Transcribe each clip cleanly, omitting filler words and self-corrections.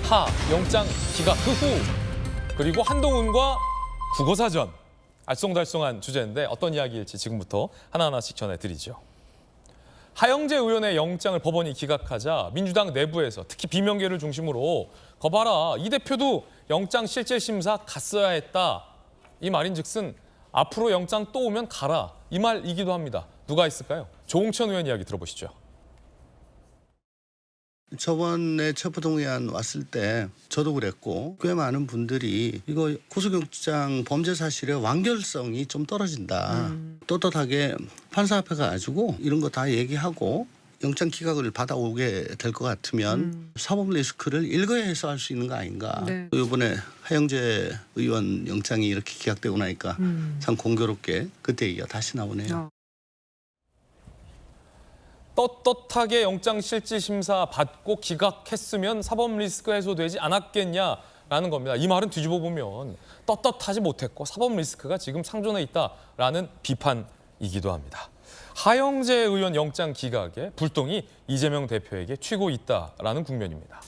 하, 영장 기각 그 후. 그리고 한동훈과 국어사전. 알쏭달쏭한 주제인데 어떤 이야기일지 지금부터 하나하나씩 전해드리죠. 하영재 의원의 영장을 법원이 기각하자 민주당 내부에서 특히 비명계를 중심으로 거봐라, 이 대표도 영장 실질심사 갔어야 했다. 이 말인즉슨 앞으로 영장 또 오면 가라. 이 말이기도 합니다. 누가 있을까요? 조홍천 의원 이야기 들어보시죠. 저번에 체포동의안 왔을 때 저도 그랬고 꽤 많은 분들이 이거 구속영장 범죄 사실의 완결성이 좀 떨어진다. 떳떳하게 판사 앞에 가가지고 이런 거 다 얘기하고 영장 기각을 받아오게 될 것 같으면 사법 리스크를 일거에 해서 할 수 있는 거 아닌가. 네. 이번에 하영재 의원 영장이 이렇게 기각되고 나니까 참 공교롭게 그때 얘기가 다시 나오네요. 떳떳하게 영장 실질심사 받고 기각했으면 사법 리스크 해소되지 않았겠냐라는 겁니다. 이 말은 뒤집어 보면 떳떳하지 못했고 사법 리스크가 지금 상존해 있다라는 비판이기도 합니다. 하영재 의원 영장 기각에 불똥이 이재명 대표에게 튀고 있다라는 국면입니다.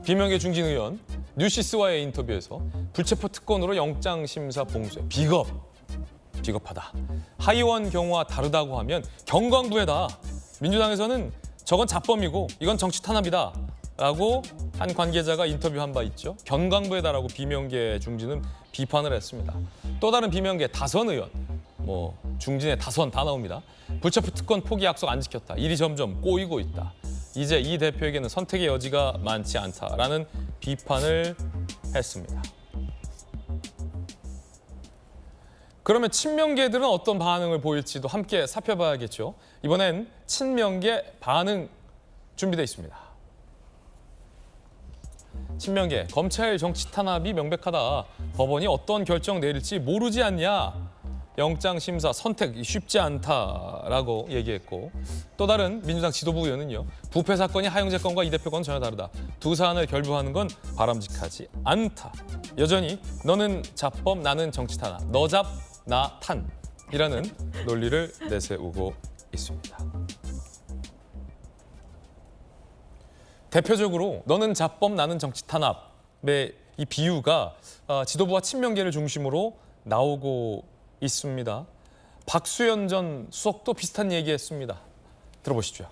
비명계 중진 의원 뉴시스와의 인터뷰에서 불체포 특권으로 영장 심사 봉쇄 비겁하다. 하의원 경우와 다르다고 하면 경광부회다. 민주당에서는 저건 자범이고 이건 정치 탄압이다. 라고 한 관계자가 인터뷰한 바 있죠. 경광부회다라고 비명계 중진은 비판을 했습니다. 또 다른 비명계 다선 의원, 중진의 다선 다 나옵니다. 불체포 특권 포기 약속 안 지켰다. 일이 점점 꼬이고 있다. 이제 이 대표에게는 선택의 여지가 많지 않다라는 비판을 했습니다. 그러면 친명계들은 어떤 반응을 보일지도 함께 살펴봐야겠죠. 이번엔 친명계 반응 준비되어 있습니다. 친명계, 검찰 정치 탄압이 명백하다. 법원이 어떤 결정 내릴지 모르지 않냐. 영장 심사 선택 쉽지 않다라고 얘기했고, 또 다른 민주당 지도부 의원은요. 부패 사건이 하영재 건과 이 대표 건은 전혀 다르다. 두 사안을 결부하는 건 바람직하지 않다. 여전히 너는 자법, 나는 정치 탄압. 너 잡, 나 탄이라는 논리를 내세우고 있습니다. 대표적으로 너는 자법, 나는 정치 탄압의 이 비유가 지도부와 친명계를 중심으로 나오고 있습니다. 박수현 전 수석도 비슷한 얘기했습니다. 들어보시죠.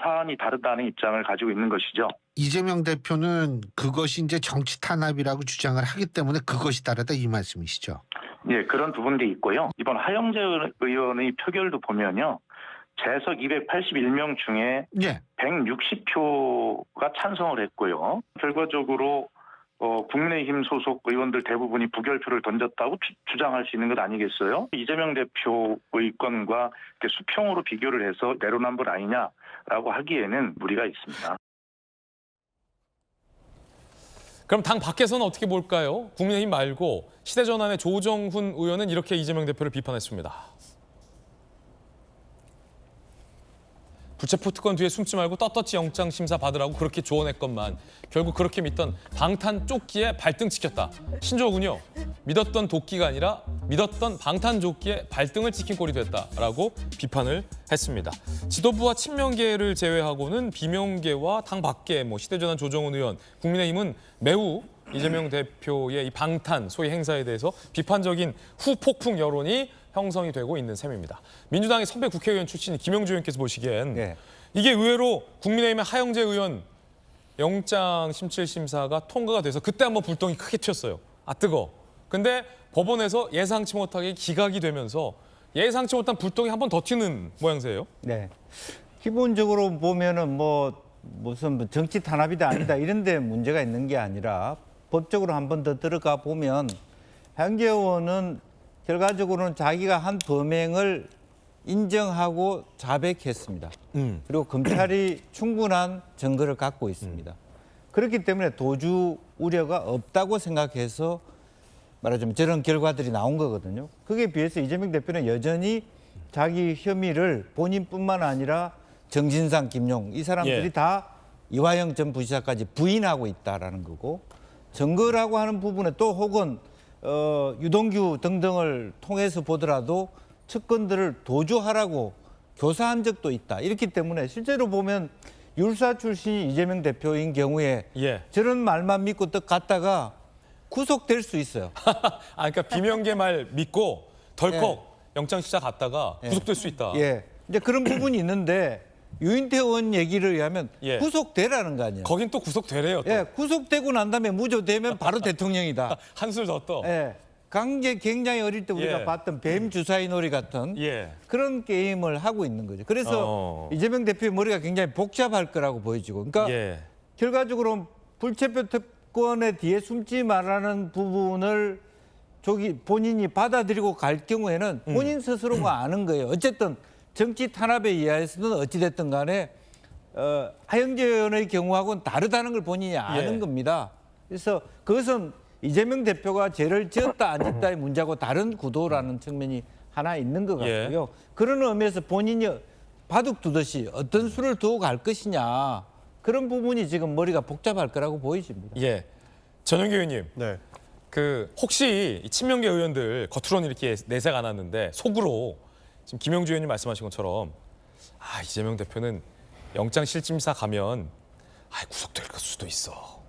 사안이 다르다는 입장을 가지고 있는 것이죠. 이재명 대표는 그것이 이제 정치 탄압이라고 주장을 하기 때문에 그것이 다르다 이 말씀이시죠? 예, 그런 부분도 있고요. 이번 하영재 의원의 표결도 보면요. 재석 281명 중에 예. 160표가 찬성을 했고요. 결과적으로 국민의힘 소속 의원들 대부분이 부결표를 던졌다고 주장할 수 있는 것 아니겠어요? 이재명 대표의 건과 수평으로 비교를 해서 내로남불 아니냐라고 하기에는 무리가 있습니다. 그럼 당 밖에서는 어떻게 볼까요? 국민의힘 말고 시대전환의 조정훈 의원은 이렇게 이재명 대표를 비판했습니다. 불체포 특권 뒤에 숨지 말고 떳떳이 영장 심사 받으라고 그렇게 조언했건만 결국 그렇게 믿던 방탄 조끼에 발등 찍혔다. 신조어군요. 믿었던 도끼가 아니라 믿었던 방탄 조끼에 발등을 찍힌 꼴이 됐다라고 비판을 했습니다. 지도부와 친명계를 제외하고는 비명계와 당 밖에 시대전환 조정훈 의원, 국민의힘은 매우 이재명 대표의 이 방탄 소위 행사에 대해서 비판적인 후폭풍 여론이 형성이 되고 있는 셈입니다. 민주당의 선배 국회의원 출신인 김영주 의원께서 보시기엔 이게 의외로 국민의힘의 하영재 의원 영장 심칠 심사가 통과가 돼서 그때 한번 불똥이 크게 튀었어요. 아 뜨거. 근데 법원에서 예상치 못하게 기각이 되면서 예상치 못한 불똥이 한 번 더 튀는 모양새예요. 네. 기본적으로 보면은 무슨 정치 탄압이다 아니다 이런 데 문제가 있는 게 아니라 법적으로 한 번 더 들어가 보면 하영재 의원은 결과적으로는 자기가 한 범행을 인정하고 자백했습니다. 그리고 검찰이 충분한 증거를 갖고 있습니다. 그렇기 때문에 도주 우려가 없다고 생각해서 말하자면 저런 결과들이 나온 거거든요. 그에 비해서 이재명 대표는 여전히 자기 혐의를 본인뿐만 아니라 정진상, 김용 이 사람들이 다 이화영 전 부지사까지 부인하고 있다라는 거고 증거라고 하는 부분에 또 혹은 유동규 등등을 통해서 보더라도 측근들을 도주하라고 교사한 적도 있다. 이렇기 때문에 실제로 보면 율사 출신이 이재명 대표인 경우에 예. 저런 말만 믿고 딱 갔다가 구속될 수 있어요. 아, 그러니까 비명계 말 믿고 덜컥 영장 실사 갔다가 구속될 수 있다. 예. 이제 그런 부분이 있는데 유인태 의원 얘기를 의하면 예. 구속되라는 거 아니에요. 거긴 또 구속되래요. 또. 예, 구속되고 난 다음에 무죄되면 바로 대통령이다. 한술 더 떠. 예. 굉장히 어릴 때 우리가 예. 봤던 뱀 주사위 놀이 같은 예. 그런 게임을 하고 있는 거죠. 그래서 이재명 대표의 머리가 굉장히 복잡할 거라고 보여지고. 그러니까 예. 결과적으로 불체포 특권의 뒤에 숨지 말라는 부분을 본인이 받아들이고 갈 경우에는 본인 스스로가 아는 거예요. 어쨌든 정치 탄압에 의해서는 어찌됐든 간에 하영재 의원의 경우하고는 다르다는 걸 본인이 아는 예. 겁니다. 그래서 그것은 이재명 대표가 죄를 지었다 안 지었다의 문제하고 다른 구도라는 측면이 하나 있는 것 예. 같고요. 그런 의미에서 본인이 바둑 두듯이 어떤 수를 두고 갈 것이냐 그런 부분이 지금 머리가 복잡할 거라고 보여집니다. 예. 전용기 의원님. 네. 그 혹시 이 친명계 의원들 겉으로는 이렇게 내색 안 하는데 속으로 지금 김영주 의원님 말씀하신 것처럼 아, 이재명 대표는 영장 실질심사 가면 구속될 수도 있어.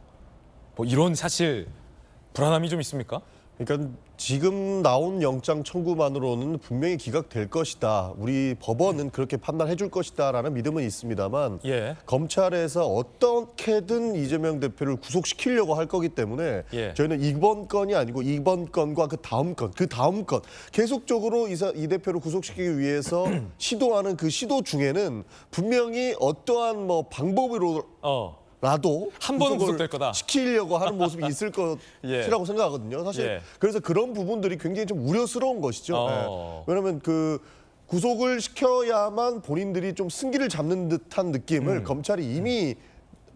뭐 이런 사실 불안함이 좀 있습니까? 그러니까 지금 나온 영장 청구만으로는 분명히 기각될 것이다. 우리 법원은 그렇게 판단해 줄 것이다라는 믿음은 있습니다만 예. 검찰에서 어떻게든 이재명 대표를 구속시키려고 할 거기 때문에 예. 저희는 이번 건이 아니고 이번 건과 그 다음 건 계속적으로 이 대표를 구속시키기 위해서 시도하는 그 시도 중에는 분명히 어떠한 뭐 방법으로 라도 한 번은 구속될 거다. 시키려고 하는 모습이 있을 예. 것이라고 생각하거든요. 사실 예. 그래서 그런 부분들이 굉장히 좀 우려스러운 것이죠. 예. 왜냐하면 그 구속을 시켜야만 본인들이 좀 승기를 잡는 듯한 느낌을 검찰이 이미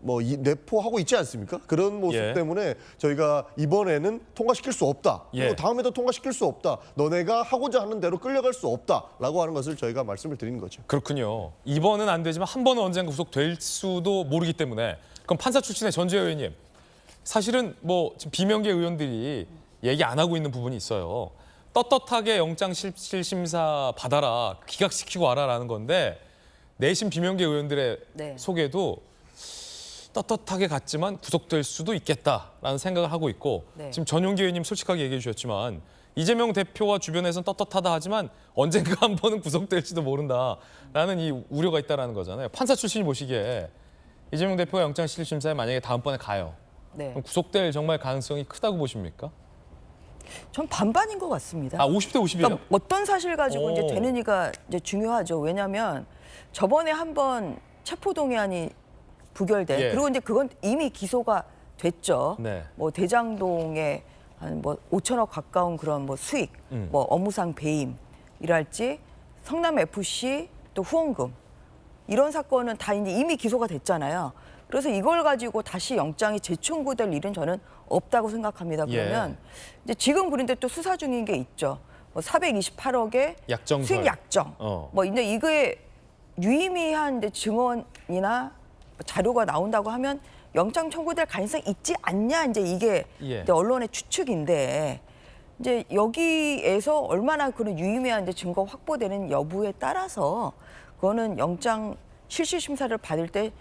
내포하고 있지 않습니까? 그런 모습 예. 때문에 저희가 이번에는 통과시킬 수 없다. 예. 그리고 다음에도 통과시킬 수 없다. 너네가 하고자 하는 대로 끌려갈 수 없다라고 하는 것을 저희가 말씀을 드리는 거죠. 그렇군요. 이번은 안 되지만 한 번은 언젠가 구속될 수도 모르기 때문에 그럼 판사 출신의 전주혜 의원님 사실은 뭐 지금 비명계 의원들이 얘기 안 하고 있는 부분이 있어요. 떳떳하게 영장 실질심사 받아라, 기각시키고 와라라는 건데 내심 비명계 의원들의 속에도 떳떳하게 갔지만 구속될 수도 있겠다라는 생각을 하고 있고 지금 전용기 의원님 솔직하게 얘기해 주셨지만 이재명 대표와 주변에서는 떳떳하다 하지만 언젠가 한 번은 구속될지도 모른다라는 이 우려가 있다는 거잖아요. 판사 출신이 보시기에 이재명 대표가 영장실질심사에 만약에 다음번에 가요. 그럼 구속될 정말 가능성이 크다고 보십니까? 전 반반인 것 같습니다. 50대 50이에요? 그러니까 어떤 사실 가지고 이제 되느니가 이제 중요하죠. 왜냐하면 저번에 한번 체포동의안이 부결된 그리고 이제 그건 이미 기소가 됐죠. 네. 뭐 대장동에 한 뭐 5천억 가까운 그런 뭐 수익, 뭐 업무상 배임이랄지 성남 FC 또 후원금 이런 사건은 다 이제 이미 기소가 됐잖아요. 그래서 이걸 가지고 다시 영장이 재청구될 일은 저는 없다고 생각합니다. 그러면 이제 지금 그런데 또 수사 중인 게 있죠. 뭐 428억의 약정설. 수익 약정. 뭐 이제 이거에 유의미한 이제 증언이나 자료가 나온다고 하면 영장 청구될 가능성이 있지 않냐 이제 이게 이제 언론의 추측인데 이제 여기에서 얼마나 그런 유의미한 이제 증거 확보되는 여부에 따라서 그거는 영장 실질 심사를 받을 때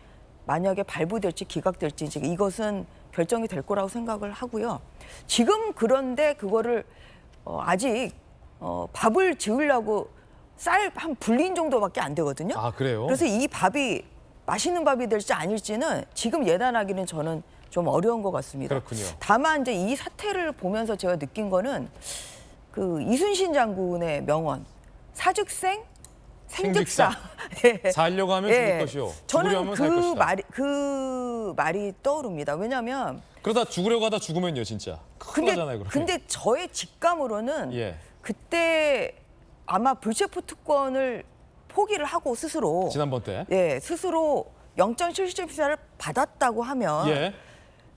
만약에 발부될지 기각될지 이제 이것은 결정이 될 거라고 생각을 하고요. 지금 그런데 그거를 아직 밥을 지으려고 쌀 한 불린 정도밖에 안 되거든요. 아, 그래요? 그래서 이 밥이 맛있는 밥이 될지 아닐지는 지금 예단하기는 저는 좀 어려운 것 같습니다. 그렇군요. 다만 이제 이 사태를 보면서 제가 느낀 거는 그 이순신 장군의 명언 사즉생 생즉사. 살려고 하면 죽을 것이요. 죽으려 저는 하면 살 것이다. 그 말이 떠오릅니다. 왜냐하면 그러다 죽으려고 하다 죽으면요, 진짜. 큰일 나잖아요, 그러면. 근데 저의 직감으로는 그때 아마 불체포 특권을 포기를 하고 스스로 지난번 때. 스스로 영장 실질심사를 받았다고 하면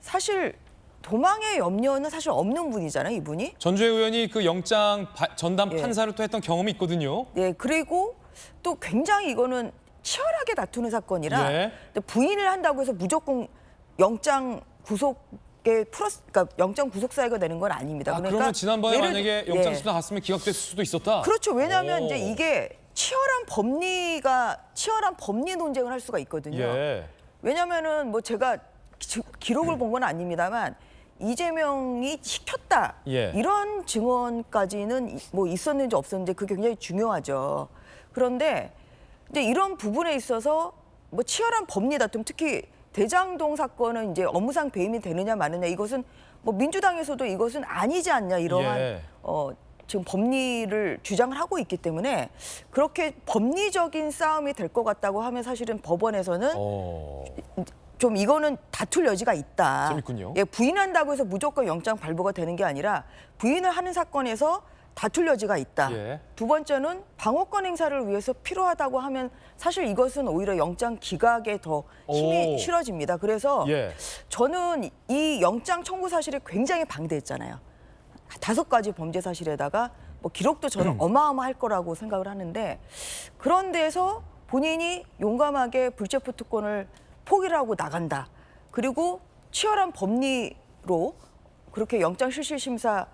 사실 도망의 염려는 사실 없는 분이잖아요, 이분이. 전주혜 의원이 그 영장 전담 판사를 또 했던 경험이 있거든요. 그리고 또 굉장히 이거는 치열하게 다투는 사건이라 부인을 한다고 해서 무조건 영장 구속에 그러니까 영장 구속 사유가 되는 건 아닙니다. 그러니까 그러면 지난번에 만약에 영장 심사 갔으면 기각됐을 수도 있었다. 그렇죠. 왜냐하면 이제 이게 치열한 법리 논쟁을 할 수가 있거든요. 예. 왜냐면은 뭐 제가 기록을 본 건 아닙니다만 이재명이 시켰다 예. 이런 증언까지는 뭐 있었는지 없었는지 그게 굉장히 중요하죠. 그런데 이제 이런 부분에 있어서 뭐 치열한 법리 다툼, 특히 대장동 사건은 이제 업무상 배임이 되느냐 마느냐, 이것은 뭐 민주당에서도 이것은 아니지 않냐 이러한 예. 지금 법리를 주장을 하고 있기 때문에 그렇게 법리적인 싸움이 될 것 같다고 하면 사실은 법원에서는 좀 이거는 다툴 여지가 있다. 재밌군요. 예, 부인한다고 해서 무조건 영장 발부가 되는 게 아니라 부인을 하는 사건에서 다툴 여지가 있다. 예. 두 번째는 방어권 행사를 위해서 필요하다고 하면 사실 이것은 오히려 영장 기각에 더 힘이 오. 실어집니다. 그래서 예. 저는 이 영장 청구 사실이 굉장히 방대했잖아요. 5가지 범죄 사실에다가 뭐 기록도 저는 어마어마할 거라고 생각을 하는데, 그런 데서 본인이 용감하게 불체포 특권을 포기를 하고 나간다. 그리고 치열한 법리로 그렇게 영장실질심사에서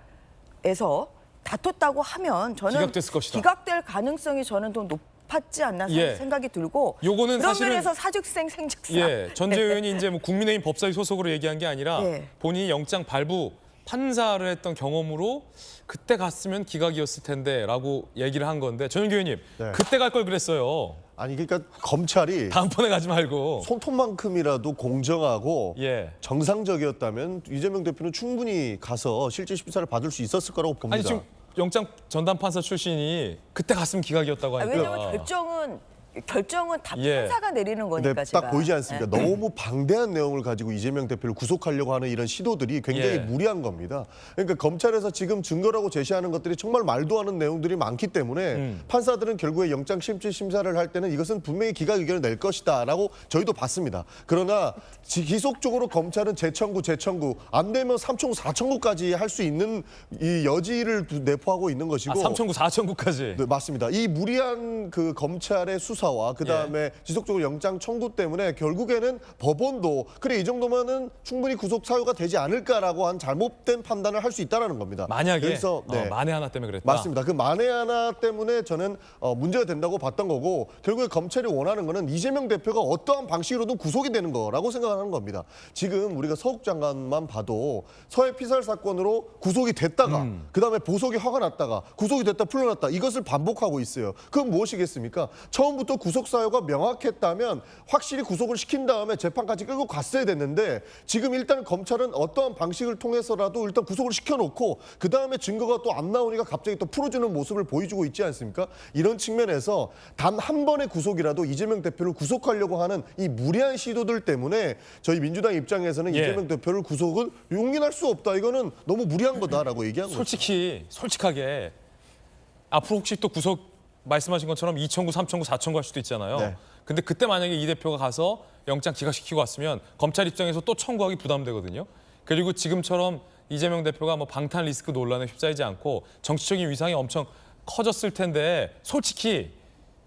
다퉜다고 하면 저는 기각됐을 것이다. 기각될 가능성이 저는 더 높았지 않나 예. 생각이 들고, 요거는 그런 사실은 면에서 사즉생 생즉사. 예, 전재 의원이 이제 뭐 국민의힘 법사위 소속으로 얘기한 게 아니라 예. 본인이 영장 발부 판사를 했던 경험으로 그때 갔으면 기각이었을 텐데라고 얘기를 한 건데, 전현기 의원님 네. 그때 갈 걸 그랬어요. 아니 그러니까 검찰이 다음번에 가지 말고. 손톱만큼이라도 공정하고 예. 정상적이었다면 이재명 대표는 충분히 가서 실질 심사를 받을 수 있었을 거라고 봅니다. 아니 지금 영장 전담 판사 출신이 그때 갔으면 기각이었다고 하니까. 왜냐하면 결정은 다 예. 판사가 내리는 근데 거니까. 딱 제가. 보이지 않습니까? 네. 너무 방대한 내용을 가지고 이재명 대표를 구속하려고 하는 이런 시도들이 굉장히 예. 무리한 겁니다. 그러니까 검찰에서 지금 증거라고 제시하는 것들이 정말 말도 안 하는 내용들이 많기 때문에 판사들은 결국에 영장 실질 심사를 할 때는 이것은 분명히 기각 의견을 낼 것이다라고 저희도 봤습니다. 그러나 기속적으로 검찰은 재청구 안 되면 3청구, 4청구까지 할 수 있는 이 여지를 내포하고 있는 것이고. 3청구, 4청구까지. 네, 맞습니다. 이 무리한 그 검찰의 수사와 그다음에 지속적으로 영장 청구 때문에 결국에는 법원도 그래 이 정도면은 충분히 구속 사유가 되지 않을까라고 한 잘못된 판단을 할 수 있다라는 겁니다. 만약에 그래서 만에 하나 때문에 그랬다. 맞습니다. 그 만에 하나 때문에 저는 문제가 된다고 봤던 거고, 결국에 검찰이 원하는 거는 이재명 대표가 어떠한 방식으로든 구속이 되는 거라고 생각하는 겁니다. 지금 우리가 서욱 장관만 봐도 서해 피살 사건으로 구속이 됐다가 그다음에 보석이 화가 났다가 구속이 됐다 풀려났다, 이것을 반복하고 있어요. 그건 무엇이겠습니까? 처음부터 구속 사유가 명확했다면 확실히 구속을 시킨 다음에 재판까지 끌고 갔어야 됐는데, 지금 일단 검찰은 어떠한 방식을 통해서라도 일단 구속을 시켜놓고 그 다음에 증거가 또 안 나오니까 갑자기 또 풀어주는 모습을 보여주고 있지 않습니까? 이런 측면에서 단 한 번의 구속이라도 이재명 대표를 구속하려고 하는 이 무리한 시도들 때문에 저희 민주당 입장에서는 예. 이재명 대표를 구속을 용인할 수 없다. 이거는 너무 무리한 거다라고 얘기한 거죠. 솔직하게 앞으로 혹시 또 구속 말씀하신 것처럼 2청구, 3청구, 4청구 할 수도 있잖아요. 네. 근데 그때 만약에 이 대표가 가서 영장 기각시키고 왔으면 검찰 입장에서 또 청구하기 부담되거든요. 그리고 지금처럼 이재명 대표가 뭐 방탄 리스크 논란에 휩싸이지 않고 정치적인 위상이 엄청 커졌을 텐데, 솔직히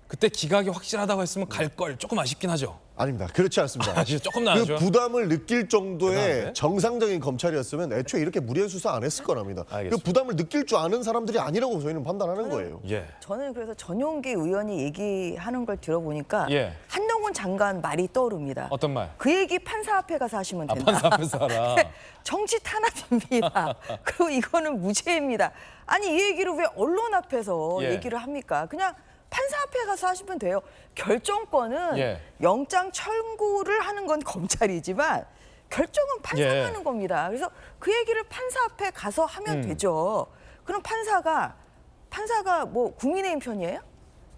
그때 기각이 확실하다고 했으면 갈 걸 조금 아쉽긴 하죠. 아닙니다. 그렇지 않습니다. 조금 그 나아죠. 부담을 느낄 정도의 대단한데? 정상적인 검찰이었으면 애초에 이렇게 무리한 수사 안 했을 거랍니다. 그 알겠습니다. 부담을 느낄 줄 아는 사람들이 아니라고 저희는 판단하는 거예요. 예. 저는 그래서 전용기 의원이 얘기하는 걸 들어보니까 예. 한동훈 장관 말이 떠오릅니다. 어떤 말? 그 얘기 판사 앞에 가서 하시면 된다. 판사 앞에서 하라. 정치 탄압입니다. 그리고 이거는 무죄입니다. 아니 이 얘기를 왜 언론 앞에서 예. 얘기를 합니까? 그냥 판사 앞에 가서 하시면 돼요. 결정권은 예. 영장 청구를 하는 건 검찰이지만 결정은 판사가 예. 하는 겁니다. 그래서 그 얘기를 판사 앞에 가서 하면 되죠. 그럼 판사가 뭐 국민의힘 편이에요?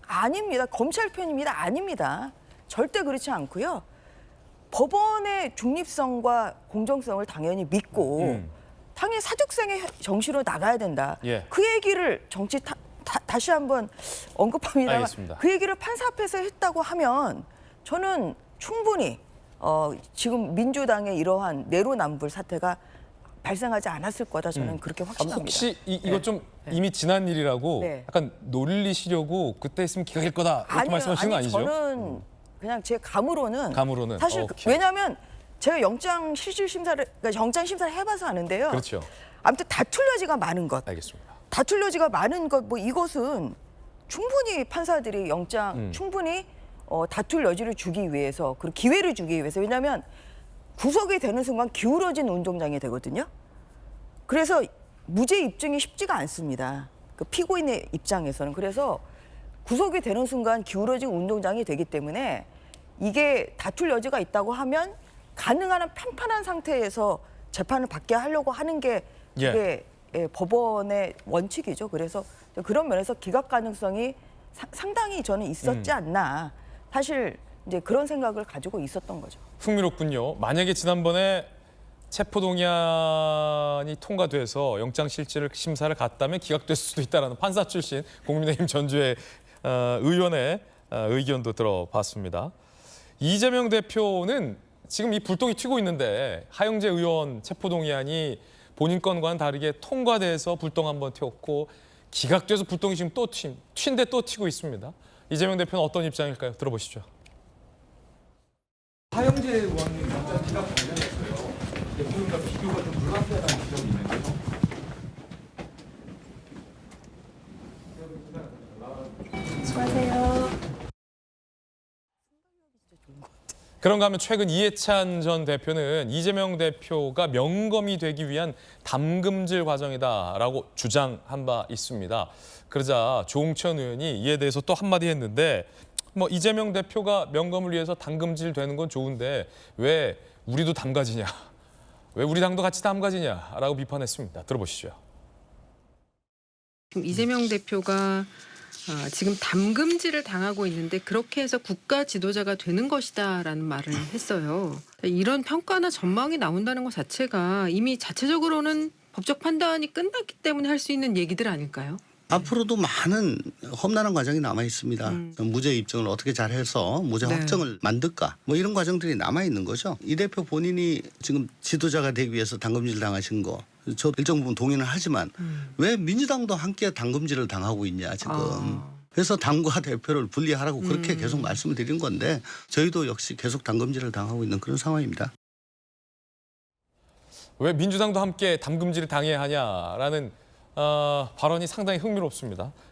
아닙니다. 검찰 편입니다. 아닙니다. 절대 그렇지 않고요. 법원의 중립성과 공정성을 당연히 믿고 당연히 사직생의 정시로 나가야 된다. 예. 그 얘기를 다시 한번 언급합니다만 알겠습니다. 그 얘기를 판사 앞에서 했다고 하면 저는 충분히 지금 민주당의 이러한 내로남불 사태가 발생하지 않았을 거다. 저는 그렇게 확신합니다. 혹시 이거 좀 이미 지난 일이라고 네. 약간 놀리시려고 그때 했으면 기각일 거다 이렇게 말씀하시는 거 아니죠? 저는 그냥 제 감으로는 사실 오케이. 왜냐하면 제가 영장 심사를 해봐서 아는데요. 그렇죠. 아무튼 다툴 여지가 많은 것. 알겠습니다. 다툴 여지가 많은 것, 뭐 이것은 충분히 판사들이 영장 충분히 다툴 여지를 주기 위해서 그리고 기회를 주기 위해서 왜냐하면 구속이 되는 순간 기울어진 운동장이 되거든요. 그래서 무죄 입증이 쉽지가 않습니다. 그 피고인의 입장에서는. 그래서 구속이 되는 순간 기울어진 운동장이 되기 때문에 이게 다툴 여지가 있다고 하면 가능한 한 편판한 상태에서 재판을 받게 하려고 하는 게 그게 법원의 원칙이죠. 그래서 그런 면에서 기각 가능성이 상당히 저는 있었지 않나. 사실 이제 그런 생각을 가지고 있었던 거죠. 흥미롭군요. 만약에 지난번에 체포동의안이 통과돼서 영장실질 심사를 갔다면 기각될 수도 있다라는 판사 출신 국민의힘 전주의 의원의 의견도 들어봤습니다. 이재명 대표는 지금 이 불똥이 튀고 있는데 하영재 의원 체포동의안이 본인 건과는 다르게 통과돼서 불똥 한번 튀었고 기각돼서 불똥이 지금 또 튄데 또 튀고 있습니다. 이재명 대표는 어떤 입장일까요? 들어보시죠. 하영재 의원님 영장 기각 관련해서요. 대통령과 비교가 좀 불합리하다는 지적이 있는데요. 그런가 하면 최근 이해찬 전 대표는 이재명 대표가 명검이 되기 위한 담금질 과정이다라고 주장한 바 있습니다. 그러자 조홍천 의원이 이에 대해서 또 한마디 했는데 뭐 이재명 대표가 명검을 위해서 담금질 되는 건 좋은데 왜 우리도 담가지냐? 왜 우리 당도 같이 담가지냐라고 비판했습니다. 들어보시죠. 이재명 대표가 지금 담금질을 당하고 있는데 그렇게 해서 국가 지도자가 되는 것이다라는 말을 했어요. 이런 평가나 전망이 나온다는 것 자체가 이미 자체적으로는 법적 판단이 끝났기 때문에 할 수 있는 얘기들 아닐까요? 앞으로도 많은 험난한 과정이 남아 있습니다. 무죄 입증을 어떻게 잘해서 무죄 확정을 만들까 뭐 이런 과정들이 남아 있는 거죠. 이 대표 본인이 지금 지도자가 되기 위해서 당금질 당하신 거 저 일정 부분 동의는 하지만 왜 민주당도 함께 당금질을 당하고 있냐 지금. 그래서 당과 대표를 분리하라고 그렇게 계속 말씀을 드린 건데 저희도 역시 계속 당금질을 당하고 있는 그런 상황입니다. 왜 민주당도 함께 담금질을 당해야 하냐라는 발언이 상당히 흥미롭습니다.